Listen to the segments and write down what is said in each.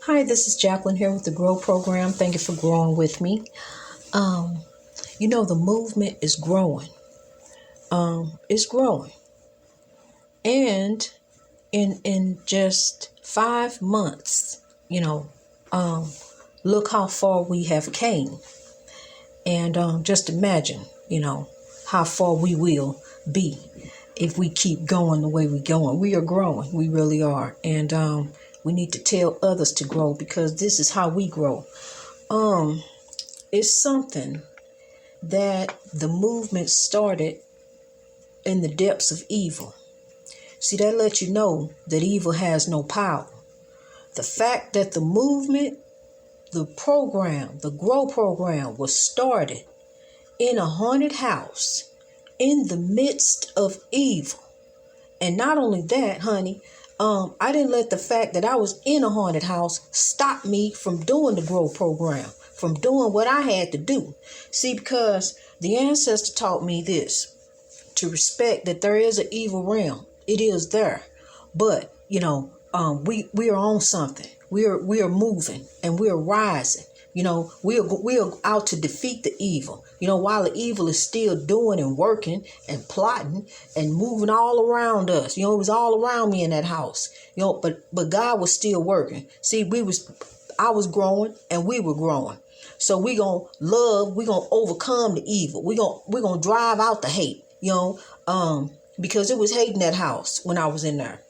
Hi, this is Jacqueline here with the Grow Program. Thank you for growing with me. Um, the movement is growing. It's growing. And in just 5 months, um, look how far we have came. And just imagine, how far we will be if we keep going the way we're going. We are growing. We really are. And we need to tell others to grow because this is how we grow. It's something that the movement started in the depths of evil. See, that lets you know that evil has no power. The fact that the movement, the program, the Grow program was started in a haunted house in the midst of evil. And not only that, honey, I didn't let the fact that I was in a haunted house stop me from doing the Grow program, from doing what I had to do. See, because the ancestor taught me this, to respect that there is an evil realm. It is there. But, we are on something. We are moving and we are rising. We are out to defeat the evil. While the evil is still doing and working and plotting and moving all around us. It was all around me in that house. But God was still working. See, I was growing and we were growing. So we're going to overcome the evil. We're going to drive out the hate, because it was hate in that house when I was in there.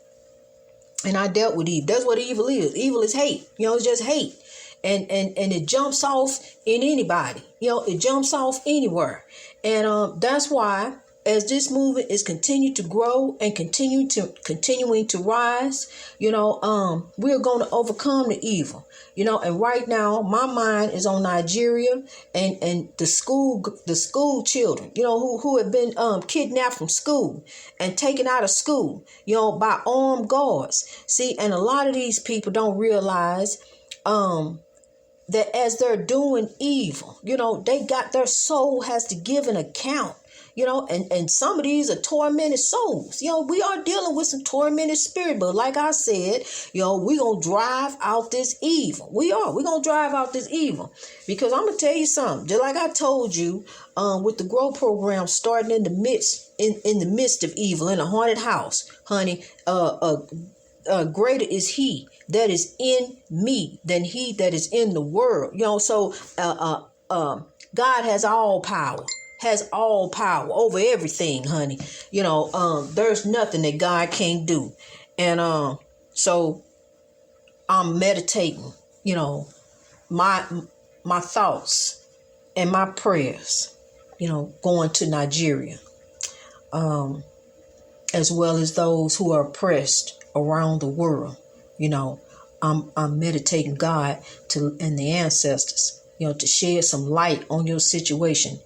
And I dealt with evil. That's what evil is. Evil is hate. It's just hate. And it jumps off in anybody. It jumps off anywhere. And that's why as this movement is continuing to grow and continuing to rise, we're going to overcome the evil. And right now my mind is on Nigeria and the school children, who have been kidnapped from school and taken out of school, by armed guards. See, and a lot of these people don't realize that as they're doing evil, their soul has to give an account, and some of these are tormented souls. We are dealing with some tormented spirit, but like I said, we're going to drive out this evil. We're going to drive out this evil because I'm going to tell you something, just like I told you, with the Grow program starting in the midst of evil in a haunted house, honey, greater is he that is in me than he that is in the world. So God has all power over everything, honey. There's nothing that God can't do. And so I'm meditating, my thoughts and my prayers, going to Nigeria, as well as those who are oppressed around the world. I'm meditating God and the ancestors, to shed some light on your situation,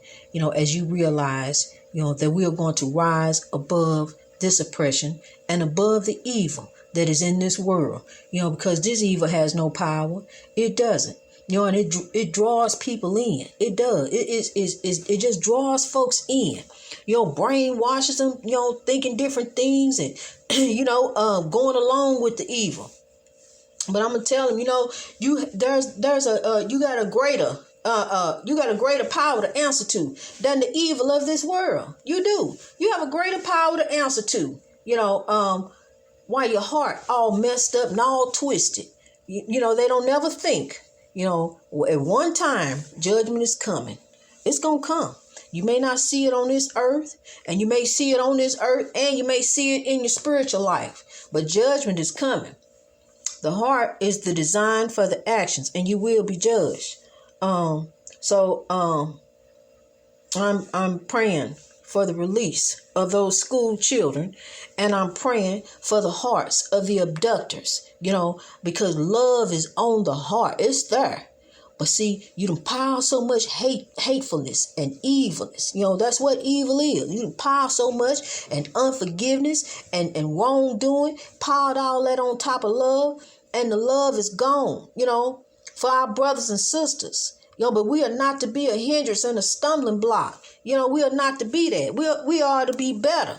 as you realize, that we are going to rise above this oppression and above the evil that is in this world, because this evil has no power. It doesn't. And it draws people in. It does. It just draws folks in. Brainwashes them, thinking different things and, going along with the evil. But I'm gonna tell them, you got a greater power to answer to than the evil of this world. You do. You have a greater power to answer to. While your heart all messed up and all twisted, they don't never think. At one time, judgment is coming. It's gonna come. You may not see it on this earth, and you may see it on this earth, and you may see it in your spiritual life. But judgment is coming. The heart is the design for the actions, and you will be judged. So I'm praying for the release of those school children, and I'm praying for the hearts of the abductors, because love is on the heart. It's there. But see, you done pile so much hatefulness and evilness. That's what evil is. You done pile so much and unforgiveness and wrongdoing, piled all that on top of love, and the love is gone, for our brothers and sisters. But we are not to be a hindrance and a stumbling block. We are not to be that. We are to be better,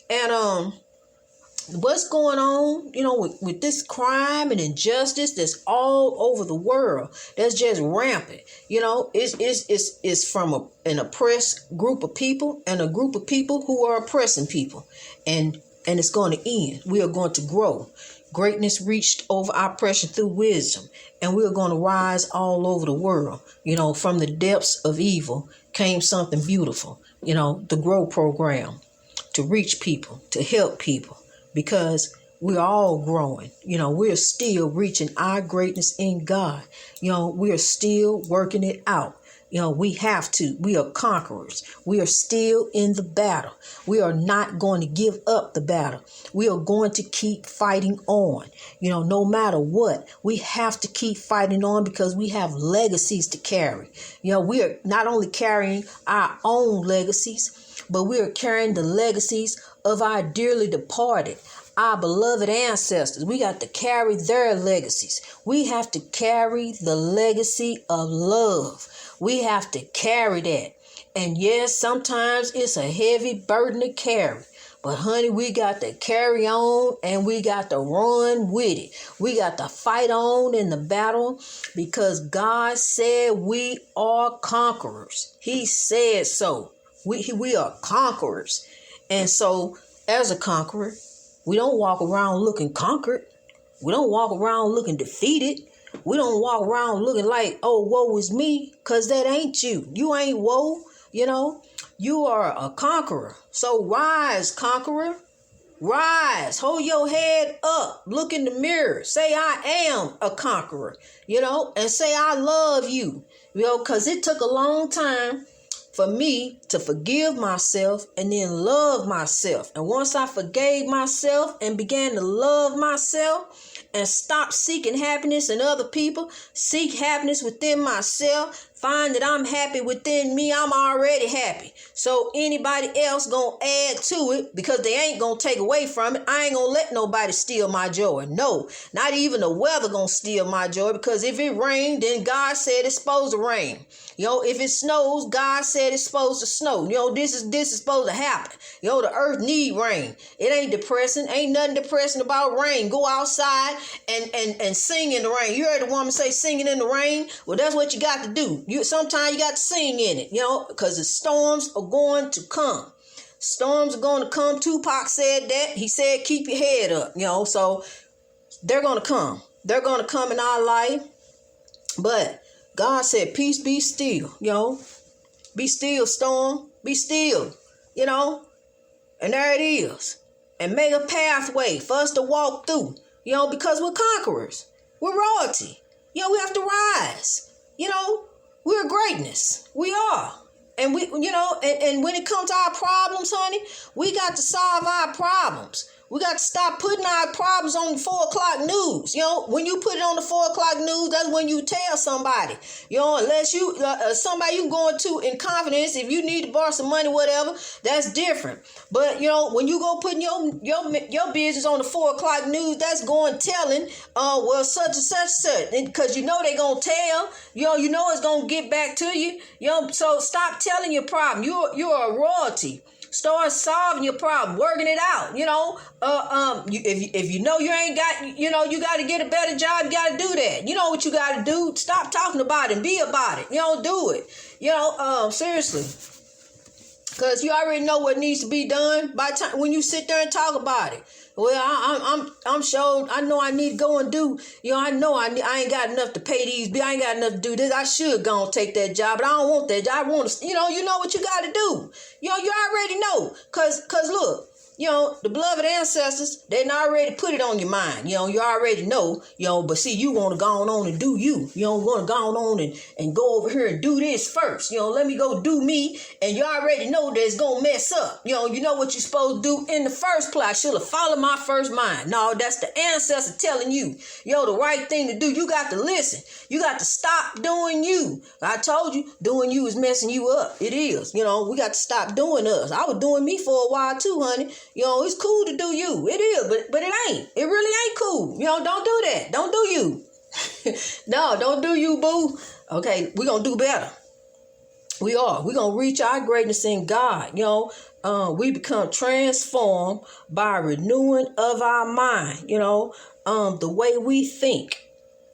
And what's going on, with this crime and injustice that's all over the world, that's just rampant. It's from an oppressed group of people and a group of people who are oppressing people. And it's going to end. We are going to grow. Greatness reached over oppression through wisdom. And we are going to rise all over the world. From the depths of evil came something beautiful. The Grow program, to reach people, to help people. Because we're all growing. We're still reaching our greatness in God. We're still working it out. We have to. We are conquerors. We are still in the battle. We are not going to give up the battle. We are going to keep fighting on. No matter what, we have to keep fighting on because we have legacies to carry. We are not only carrying our own legacies, but we are carrying the legacies of our dearly departed, our beloved ancestors. We got to carry their legacies. We have to carry the legacy of love. We have to carry that. And yes, sometimes it's a heavy burden to carry. But honey, we got to carry on and we got to run with it. We got to fight on in the battle because God said we are conquerors. He said so. We are conquerors. And so as a conqueror, we don't walk around looking conquered. We don't walk around looking defeated. We don't walk around looking like, oh, woe is me, because that ain't you. You ain't woe, You are a conqueror. So rise, conqueror. Rise. Hold your head up. Look in the mirror. Say, I am a conqueror, and say, I love you, because it took a long time for me to forgive myself and then love myself. And once I forgave myself and began to love myself and stop seeking happiness in other people, seek happiness within myself, find that I'm happy within me, I'm already happy. So anybody else gonna add to it because they ain't gonna take away from it. I ain't gonna let nobody steal my joy. No, not even the weather gonna steal my joy, because if it rained, then God said it's supposed to rain. If it snows, God said it's supposed to snow. This is supposed to happen. The earth need rain. It ain't depressing. Ain't nothing depressing about rain. Go outside and sing in the rain. You heard the woman say singing in the rain? Well, that's what you got to do. Sometimes you got to sing in it, because the storms are going to come. Storms are going to come. Tupac said that. He said, keep your head up, so they're going to come. They're going to come in our life. But God said, peace, be still, Be still, storm. Be still, And there it is. And make a pathway for us to walk through, because we're conquerors. We're royalty. We have to rise. We're greatness. We are. And we, and when it comes to our problems, honey, we got to solve our problems. We got to stop putting our problems on the 4 o'clock news. When you put it on the 4 o'clock news, that's when you tell somebody. Unless you, somebody you going to in confidence, if you need to borrow some money, whatever, that's different. But, when you go putting your business on the 4 o'clock news, that's going telling, well, such and such. Because they going to tell, it's going to get back to you. So stop telling your problem. You're a royalty. Start solving your problem, working it out. If you ain't got, you got to get a better job, you got to do that. You know what you got to do? Stop talking about it and be about it. Do it. Seriously. Because you already know what needs to be done by the time when you sit there and talk about it. Well, I'm sure I know I need to go and do, I know I ain't got enough to pay these bills. I ain't got enough to do this. I should go and take that job, but I don't want that job. I want to, you know what you got to do. You already know. Cause look, the beloved ancestors, they already put it on your mind. You already know, but see, you want to go on and do you. You don't want to go on and go over here and do this first. Let me go do me. And you already know that it's going to mess up. You know what you're supposed to do in the first place. I should have followed my first mind. No, that's the ancestor telling you, the right thing to do. You got to listen. You got to stop doing you. I told you, doing you is messing you up. It is. We got to stop doing us. I was doing me for a while too, honey. It's cool to do you. It is, but it ain't. It really ain't cool. Don't do that. Don't do you. No, don't do you, boo. Okay, we're going to do better. We are. We're going to reach our greatness in God. We become transformed by renewing of our mind, the way we think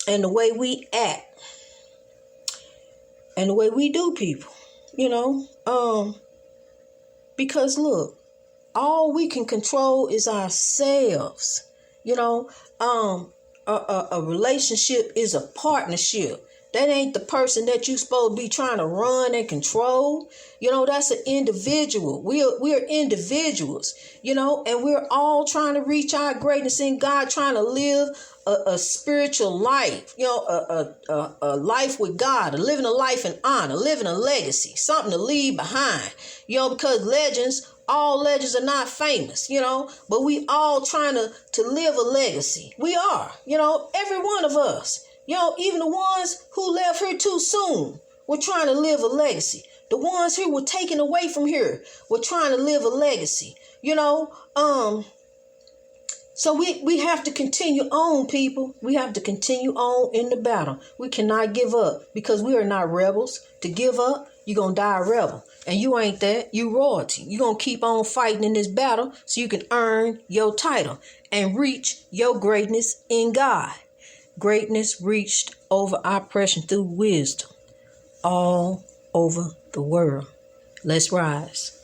and the way we act and the way we do people, because look, all we can control is ourselves. A relationship is a partnership. That ain't the person that you supposed to be trying to run and control. That's an individual. We're individuals, and we're all trying to reach our greatness in God, trying to live a spiritual life, a life with God, living a life in honor, living a legacy, something to leave behind, because all legends are not famous, but we all trying to live a legacy. We are, every one of us. Even the ones who left here too soon were trying to live a legacy. The ones who were taken away from here were trying to live a legacy. So we have to continue on, people. We have to continue on in the battle. We cannot give up because we are not rebels. To give up, you're going to die a rebel. And you ain't that. You royalty. You're going to keep on fighting in this battle so you can earn your title and reach your greatness in God. Greatness reached over oppression through wisdom all over the world. Let's rise.